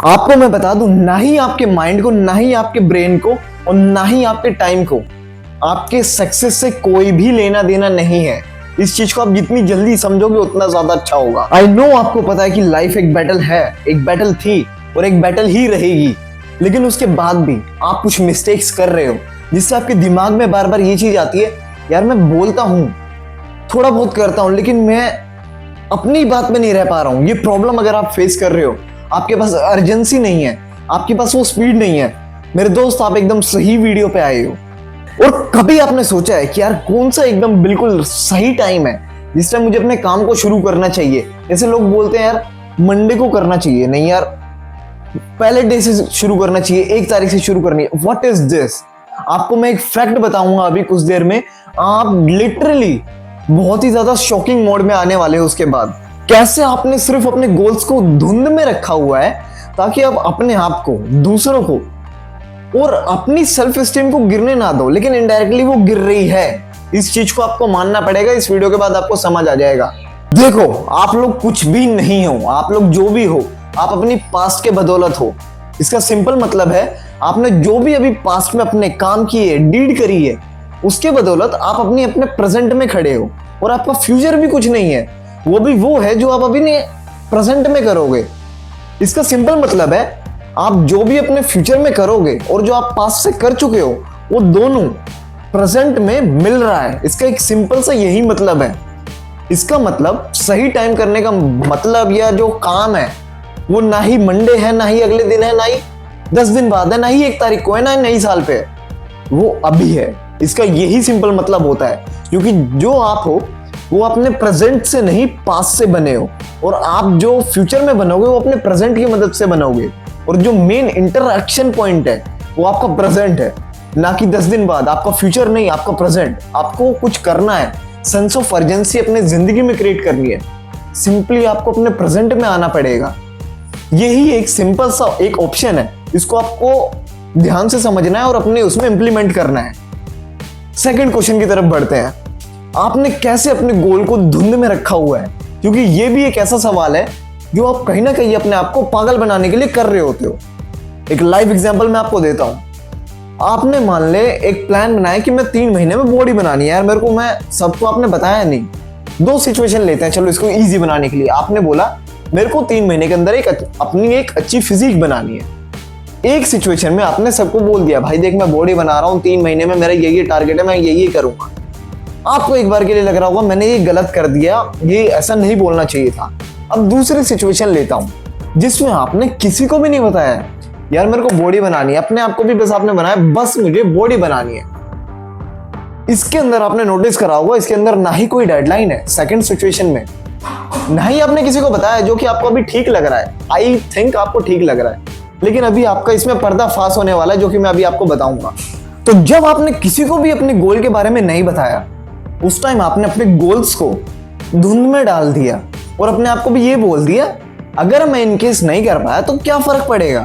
आपको मैं बता दूं, ना ही आपके माइंड को, ना ही आपके ब्रेन को और ना ही आपके टाइम को आपके सक्सेस से कोई भी लेना देना नहीं है। इस चीज को आप जितनी जल्दी समझोगे उतना ज्यादा अच्छा होगा। आई नो आपको पता है कि लाइफ एक बैटल है, एक बैटल थी और एक बैटल ही रहेगी, लेकिन उसके बाद भी आप कुछ मिस्टेक्स कर रहे हो जिससे आपके दिमाग में बार बार ये चीज आती है, यार मैं बोलता हूं, थोड़ा बहुत करता हूं, लेकिन मैं अपनी बात में नहीं रह पा रहा हूं। ये प्रॉब्लम अगर आप फेस कर रहे हो, आपके पास अर्जेंसी नहीं है, आपके पास वो स्पीड नहीं है, मेरे दोस्त आप एकदम सही वीडियो पे आए हो। और कभी आपने सोचा है कि यार कौन सा एकदम बिल्कुल सही टाइम है जिस टाइम मुझे अपने काम को शुरू करना चाहिए? जैसे लोग बोलते हैं यार मंडे को करना चाहिए, नहीं यार पहले डे से शुरू करना चाहिए, 1 तारीख से शुरू करनी है। What is this? आपको मैं एक फैक्ट बताऊंगा अभी कुछ देर में, आप लिटरली बहुत ही ज्यादा शॉकिंग मोड में आने वाले हो। उसके बाद कैसे आपने सिर्फ अपने गोल्स को धुंध में रखा हुआ है ताकि आप अपने आप को, दूसरों को और अपनी सेल्फ स्टीम को गिरने ना दो, लेकिन इनडायरेक्टली वो गिर रही है। इस चीज को आपको मानना पड़ेगा। इस वीडियो के बाद आपको समझ आ जाएगा। देखो, आप लोग कुछ भी नहीं हो, आप लोग जो भी हो, आप अपनी पास्ट के बदौलत हो। इसका सिंपल मतलब है, आपने जो भी अभी पास्ट में अपने काम किए, डीड करी है, उसके बदौलत आप अपने प्रेजेंट में खड़े हो और आपका फ्यूचर भी कुछ नहीं है, वो भी वो है जो आप अभी ने प्रेजेंट में करोगे। इसका सिंपल मतलब है, आप जो भी अपने फ्यूचर में करोगे और जो आप पास्ट से कर चुके हो, वो दोनों प्रेजेंट में मिल रहा है। इसका एक सिंपल सा यही मतलब है। इसका मतलब सही टाइम करने का मतलब, या जो काम है वो ना ही मंडे है, ना ही अगले दिन है, ना ही 10 दिन बाद है, ना ही 1 तारीख को है, ना ही नई साल पे है, वो अभी है। इसका यही सिंपल मतलब होता है, क्योंकि जो आप हो वो अपने प्रेजेंट से नहीं पास्ट से बने हो, और आप जो फ्यूचर में बनोगे वो अपने प्रेजेंट की मदद से बनोगे। और जो मेन इंटरएक्शन पॉइंट है वो आपका प्रेजेंट है, ना कि 10 दिन बाद। आपका फ्यूचर नहीं, आपका प्रेजेंट। आपको कुछ करना है, सेंस ऑफ अर्जेंसी अपने जिंदगी में क्रिएट करनी है, सिंपली आपको अपने प्रेजेंट में आना पड़ेगा। यही एक सिंपल सा एक ऑप्शन है, इसको आपको ध्यान से समझना है और अपने उसमें इंप्लीमेंट करना है। सेकंड क्वेश्चन की तरफ बढ़ते हैं। आपने कैसे अपने गोल को धुंध में रखा हुआ है? क्योंकि ये भी एक ऐसा सवाल है जो आप कहीं ना कहीं अपने आप को पागल बनाने के लिए कर रहे होते हो। एक लाइव एग्जांपल मैं आपको देता हूं। आपने मान ले एक प्लान बनाया कि मैं 3 महीने में बॉडी बनानी है। यार मेरे को, मैं सबको आपने बताया नहीं। 2 सिचुएशन लेते हैं, चलो इसको इजी बनाने के लिए। आपने बोला मेरे को 3 महीने के अंदर अपनी एक अच्छी फिजिक बनानी है। एक सिचुएशन में आपने सबको बोल दिया, भाई देख मैं बॉडी बना रहा हूं, 3 महीने में मेरा ये टारगेट है, मैं ये करूंगा। आपको एक बार के लिए लग रहा होगा मैंने ये गलत कर दिया, ये ऐसा नहीं बोलना चाहिए था। अब दूसरी सिचुएशन लेता हूं जिसमें आपने किसी को भी नहीं बताया, यार मेरे को बॉडी बनानी है, अपने आप को भी बस आपने बनाया, बस मुझे बॉडी बनानी है। इसके अंदर आपने नोटिस करा होगा, इसके अंदर ना ही कोई डेडलाइन है। सेकंड सिचुएशन में ना ही आपने किसी को बताया, जो कि आपको अभी ठीक लग रहा है। आई थिंक आपको ठीक लग रहा है, लेकिन अभी आपका इसमें पर्दाफाश होने वाला है, जो कि मैं अभी आपको बताऊंगा। तो जब आपने किसी को भी अपने गोल के बारे में नहीं बताया, उस टाइम आपने अपने गोल्स को धुंध में डाल दिया और अपने आप को भी ये बोल दिया, अगर मैं इनकेस नहीं कर पाया तो क्या फर्क पड़ेगा।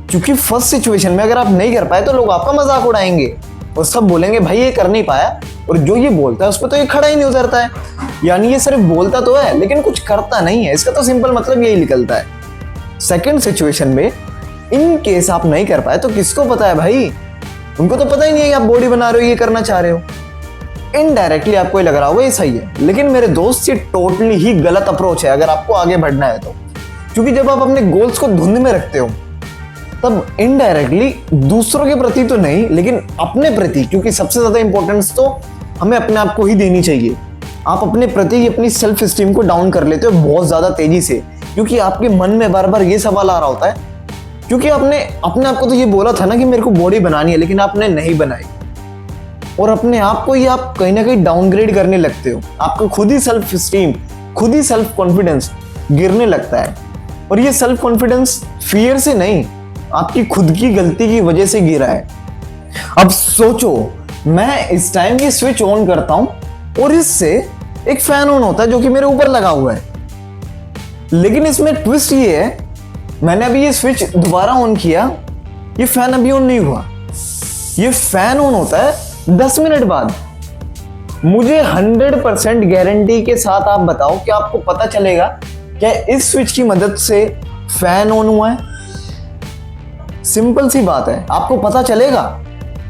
क्योंकि फर्स्ट सिचुएशन में अगर आप नहीं कर पाए तो लोग आपका मजाक उड़ाएंगे और सब बोलेंगे भाई ये कर नहीं पाया, और जो ये बोलता है उस पर तो ये खड़ा ही नहीं उतरता है। यानी ये सिर्फ बोलता तो है लेकिन कुछ करता नहीं है। इसका तो सिंपल मतलब यही निकलता है। सेकंड सिचुएशन में इन केस आप नहीं कर पाए तो किसको पता है भाई, उनको तो पता ही नहीं है आप बॉडी बना रहे हो, ये करना चाह रहे हो। इनडायरेक्टली आपको ये लग रहा होगा ये सही है, लेकिन मेरे दोस्त ये टोटली ही गलत अप्रोच है अगर आपको आगे बढ़ना है तो। क्योंकि जब आप अपने गोल्स को धुंध में रखते हो तब इनडायरेक्टली दूसरों के प्रति तो नहीं, लेकिन अपने प्रति, क्योंकि सबसे ज्यादा इंपॉर्टेंस तो हमें अपने आप को ही देनी चाहिए। आप अपने प्रति अपनी सेल्फ स्टीम को डाउन कर लेते हो बहुत ज्यादा तेजी से, क्योंकि आपके मन में बार बार ये सवाल आ रहा होता है, क्योंकि आपने अपने आप को तो ये बोला था ना कि मेरे को बॉडी बनानी है, लेकिन आपने नहीं बनाई, और अपने आप को ही आप कहीं ना कहीं डाउनग्रेड करने लगते हो। आपको खुद ही सेल्फ स्टीम, खुद ही सेल्फ कॉन्फिडेंस गिरने लगता है। और ये सेल्फ कॉन्फिडेंस फियर से नहीं, आपकी खुद की गलती की वजह से गिरा है। अब सोचो, मैं इस टाइम ये स्विच ऑन करता हूं और इससे एक फैन ऑन होता है जो कि मेरे ऊपर लगा हुआ है, लेकिन इसमें ट्विस्ट ये है, मैंने अभी ये स्विच दोबारा ऑन किया, ये फैन अभी ऑन नहीं हुआ। ये फैन ऑन होता है 10 मिनट बाद। मुझे 100% गारंटी के साथ आप बताओ कि आपको पता चलेगा क्या इस स्विच की मदद से फैन ऑन हुआ है? सिंपल सी बात है, आपको पता चलेगा?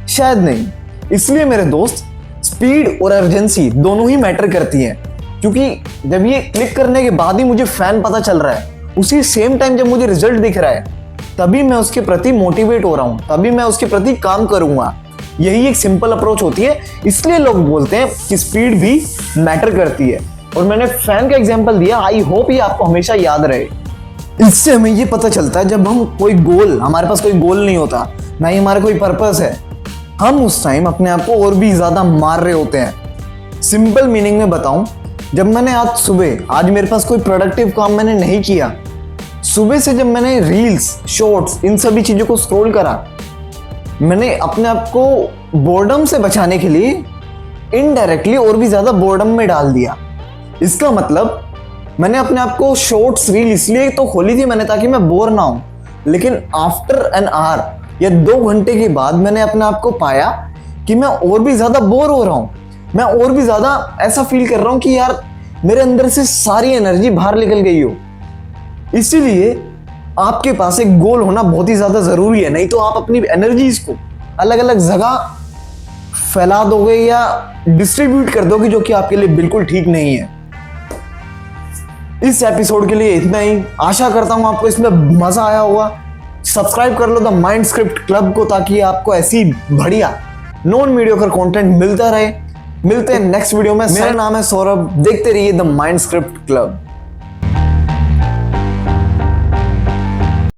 शायद नहीं। इसलिए मेरे दोस्त, स्पीड और अर्जेंसी दोनों ही मैटर करती हैं, क्योंकि जब ये क्लिक करने के बाद ही मुझे फैन पता चल रहा है, उसी सेम टाइम जब मुझे रिजल्ट दिख रहा है, तभी मैं उसके प्रति मोटिवेट हो रहा हूं, तभी मैं उसके प्रति काम करूंगा। यही एक सिंपल अप्रोच होती है। इसलिए लोग बोलते हैं कि स्पीड भी मैटर करती है। और मैंने फैन का एग्जांपल दिया, आई होप ये आपको हमेशा याद रहे। इससे हमें ये पता चलता है, जब हम कोई गोल, हमारे पास कोई गोल नहीं होता, ना ही हमारा कोई पर्पस है, हम उस टाइम अपने आप को और भी ज्यादा मार रहे होते हैं। सिंपल मीनिंग में बताऊं, जब मैंने आज सुबह, आज मेरे पास कोई प्रोडक्टिव काम मैंने नहीं किया, सुबह से जब मैंने रील्स, शॉर्ट्स, इन सभी चीजों को स्क्रॉल करा, मैंने अपने आप को बोर्डम से बचाने के लिए इनडायरेक्टली और भी ज्यादा बोर्डम में डाल दिया। इसका मतलब मैंने अपने आप को शॉर्ट्स, रील इसलिए तो खोली थी मैंने ताकि मैं बोर ना हूं, लेकिन आफ्टर एन आवर या 2 घंटे के बाद मैंने अपने आप को पाया कि मैं और भी ज्यादा बोर हो रहा हूं। मैं और भी ज्यादा ऐसा फील कर रहा हूं कि यार मेरे अंदर से सारी एनर्जी बाहर निकल गई हो। इसीलिए आपके पास एक गोल होना बहुत ही ज्यादा जरूरी है, नहीं तो आप अपनी एनर्जीज को अलग अलग जगह फैला दोगे या डिस्ट्रीब्यूट कर दोगे, जो कि आपके लिए बिल्कुल ठीक नहीं है। इस एपिसोड के लिए इतना ही। आशा करता हूं आपको इसमें मजा आया होगा। सब्सक्राइब कर लो द माइंड स्क्रिप्ट क्लब को, ताकि आपको ऐसी बढ़िया नॉन मीडियोकर कंटेंट मिलता रहे। मिलते हैं नेक्स्ट वीडियो में। मेरा नाम है सौरभ, देखते रहिए द माइंड स्क्रिप्ट क्लब।